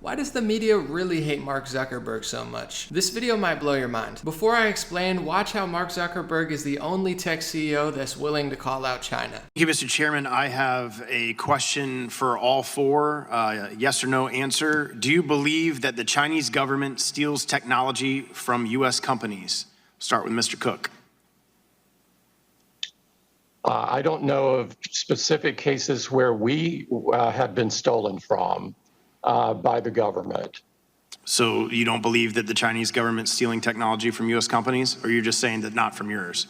Why does the media really hate Mark Zuckerberg so much? This video might blow your mind. Before I explain, watch how Mark Zuckerberg is the only tech CEO that's willing to call out China. Thank you, Mr. Chairman. I have a question for all four, yes or no answer. Do you believe that the Chinese government steals technology from U.S. companies? Start with Mr. Cook. I don't know of specific cases where we have been stolen from by the government. So you don't believe that the Chinese government's stealing technology from U.S. companies, or you're just saying that not from yours?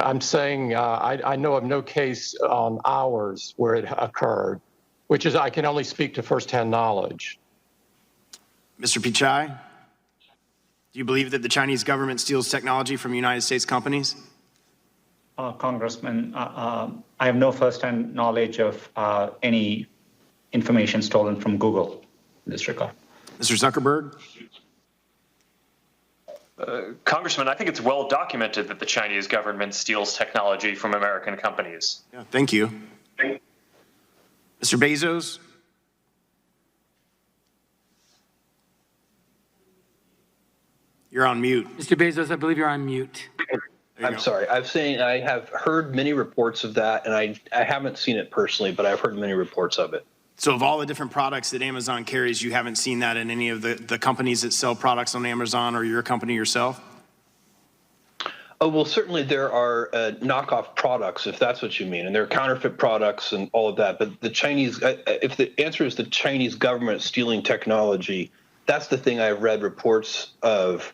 I'm saying I know of no case on ours where it occurred, which is I can only speak to firsthand knowledge. Mr. Pichai, do you believe that the Chinese government steals technology from United States companies? Congressman, I have no firsthand knowledge of any information stolen from Google in this regard. Mr. Zuckerberg? Congressman, I think it's well documented that the Chinese government steals technology from American companies. Yeah, thank you. Mr. Bezos? You're on mute. Mr. Bezos, I believe you're on mute. I'm sorry. I'm saying I have heard many reports of that, and I haven't seen it personally, but I've heard many reports of it. So of all the different products that Amazon carries, you haven't seen that in any of the companies that sell products on Amazon or your company yourself? Oh, well, certainly there are knockoff products, if that's what you mean, and there are counterfeit products and all of that. But the Chinese, if the answer is the Chinese government stealing technology, that's the thing I've read reports of.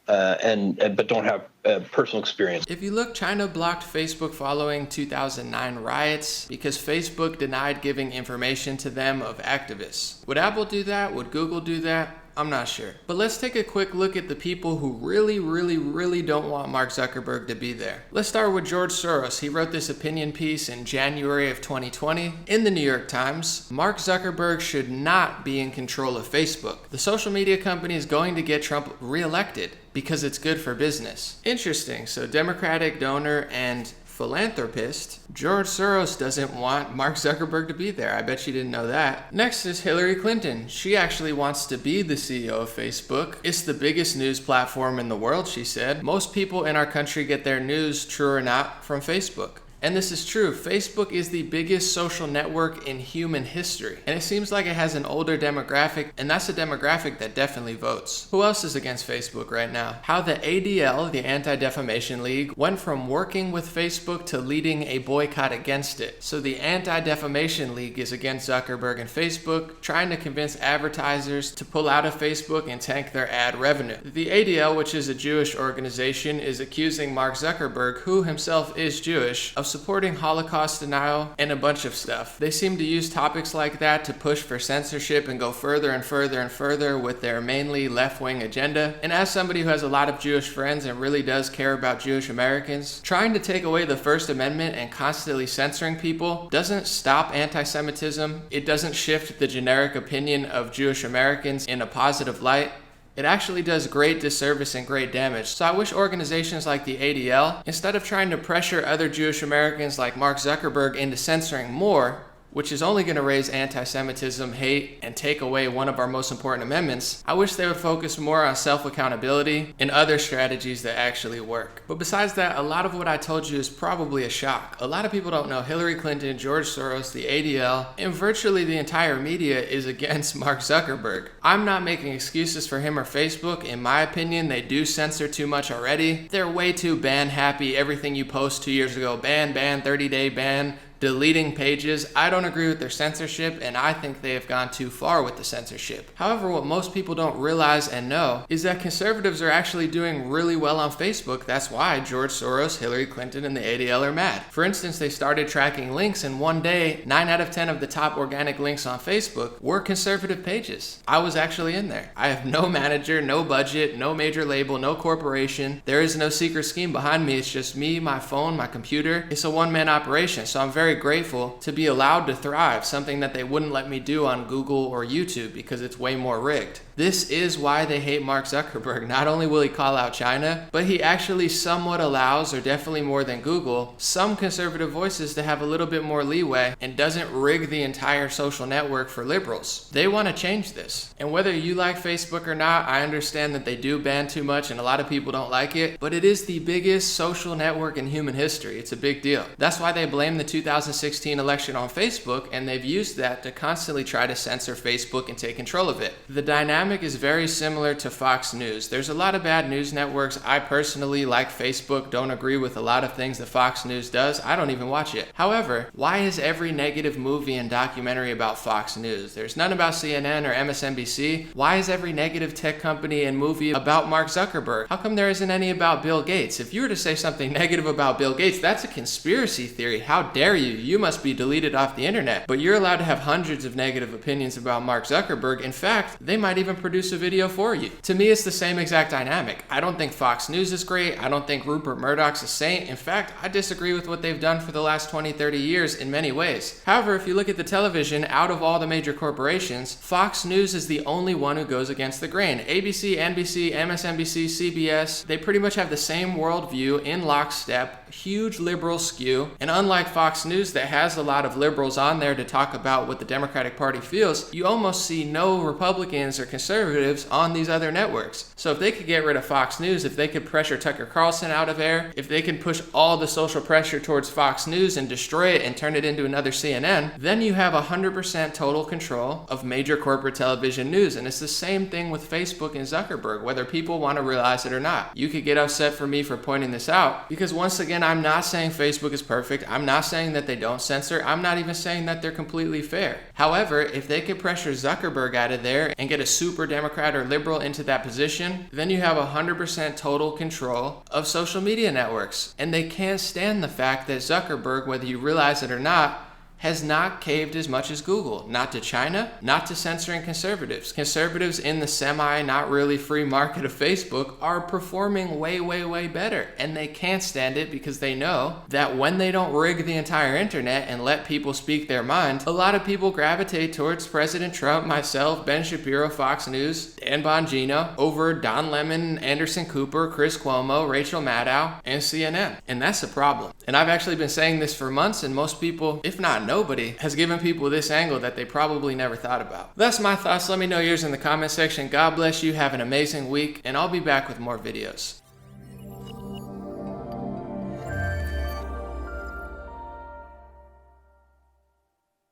But don't have personal experience. If you look, China blocked Facebook following 2009 riots because Facebook denied giving information to them of activists. Would Apple do that? Would Google do that? I'm not sure. But let's take a quick look at the people who really don't want Mark Zuckerberg to be there. Let's start with George Soros. He wrote this opinion piece in January of 2020 in the New York Times. Mark Zuckerberg should not be in control of Facebook. The social media company is going to get Trump reelected because it's good for business. Interesting. So Democratic donor and philanthropist George Soros doesn't want Mark Zuckerberg to be there. I bet you didn't know that. Next is Hillary Clinton. She actually wants to be the CEO of Facebook. It's the biggest news platform in the world, she said. Most people in our country get their news, true or not, from Facebook. And this is true. Facebook is the biggest social network in human history. And it seems like it has an older demographic, and that's a demographic that definitely votes. Who else is against Facebook right now? How the ADL, the Anti-Defamation League, went from working with Facebook to leading a boycott against it. So the Anti-Defamation League is against Zuckerberg and Facebook, trying to convince advertisers to pull out of Facebook and tank their ad revenue. The ADL, which is a Jewish organization, is accusing Mark Zuckerberg, who himself is Jewish, of supporting Holocaust denial and a bunch of stuff. They seem to use topics like that to push for censorship and go further and further and further with their mainly left-wing agenda. And as somebody who has a lot of Jewish friends and really does care about Jewish Americans, trying to take away the First Amendment and constantly censoring people doesn't stop anti-Semitism. It doesn't shift the generic opinion of Jewish Americans in a positive light. It actually does great disservice and great damage. So I wish organizations like the ADL, instead of trying to pressure other Jewish Americans like Mark Zuckerberg into censoring more, which is only going to raise anti-Semitism, hate, and take away one of our most important amendments, I wish they would focus more on self-accountability and other strategies that actually work. But besides that, a lot of what I told you is probably a shock. A lot of people don't know Hillary Clinton, George Soros, the ADL, and virtually the entire media is against Mark Zuckerberg. I'm not making excuses for him or Facebook. In my opinion, they do censor too much already. They're way too ban happy. Everything you post 2 years ago, ban, 30-day ban, deleting pages. I don't agree with their censorship, and I think they have gone too far with the censorship. However, what most people don't realize and know is that conservatives are actually doing really well on Facebook. That's why George Soros, Hillary Clinton, and the ADL are mad. For instance, they started tracking links, and one day, 9 out of 10 of the top organic links on Facebook were conservative pages. I was actually in there. I have no manager, no budget, no major label, no corporation. There is no secret scheme behind me. It's just me, my phone, my computer. It's a one-man operation, so I'm very very grateful to be allowed to thrive, something that they wouldn't let me do on Google or YouTube because it's way more rigged. This is why they hate Mark Zuckerberg. Not only will he call out China, but he actually somewhat allows, or definitely more than Google, some conservative voices to have a little bit more leeway and doesn't rig the entire social network for liberals. They want to change this. And whether you like Facebook or not, I understand that they do ban too much and a lot of people don't like it, but it is the biggest social network in human history. It's a big deal. That's why they blame the 2016 election on Facebook, and they've used that to constantly try to censor Facebook and take control of it. The dynamic is very similar to Fox News. There's a lot of bad news networks. I personally, like Facebook, don't agree with a lot of things that Fox News does. I don't even watch it. However, why is every negative movie and documentary about Fox News? There's none about CNN or MSNBC. Why is every negative tech company and movie about Mark Zuckerberg? How come there isn't any about Bill Gates? If you were to say something negative about Bill Gates, that's a conspiracy theory. How dare you? You must be deleted off the internet. But you're allowed to have hundreds of negative opinions about Mark Zuckerberg. In fact, they might even produce a video for you. To me, it's the same exact dynamic. I don't think Fox News is great. I don't think Rupert Murdoch's a saint. In fact, I disagree with what they've done for the last 20, 30 years in many ways. However, if you look at the television, out of all the major corporations, Fox News is the only one who goes against the grain. ABC, NBC, MSNBC, CBS, they pretty much have the same worldview in lockstep, huge liberal skew, and unlike Fox News that has a lot of liberals on there to talk about what the Democratic Party feels, you almost see no Republicans or conservatives on these other networks. So if they could get rid of Fox News, if they could pressure Tucker Carlson out of air, if they can push all the social pressure towards Fox News and destroy it and turn it into another CNN, then you have 100% total control of major corporate television news. And it's the same thing with Facebook and Zuckerberg, whether people want to realize it or not. You could get upset for me for pointing this out, because once again, I'm not saying Facebook is perfect. I'm not saying that they don't censor. I'm not even saying that they're completely fair. However, if they could pressure Zuckerberg out of there and get a super Democrat or liberal into that position, then you have 100% total control of social media networks. And they can't stand the fact that Zuckerberg, whether you realize it or not, has not caved as much as Google. Not to China, not to censoring conservatives. Conservatives in the not really free market of Facebook are performing way, way, way better. And they can't stand it because they know that when they don't rig the entire internet and let people speak their mind, a lot of people gravitate towards President Trump, myself, Ben Shapiro, Fox News, Dan Bongino, over Don Lemon, Anderson Cooper, Chris Cuomo, Rachel Maddow, and CNN. And that's a problem. And I've actually been saying this for months, and most people, if not nobody, has given people this angle that they probably never thought about. That's my thoughts. Let me know yours in the comment section. God bless you. Have an amazing week, and I'll be back with more videos.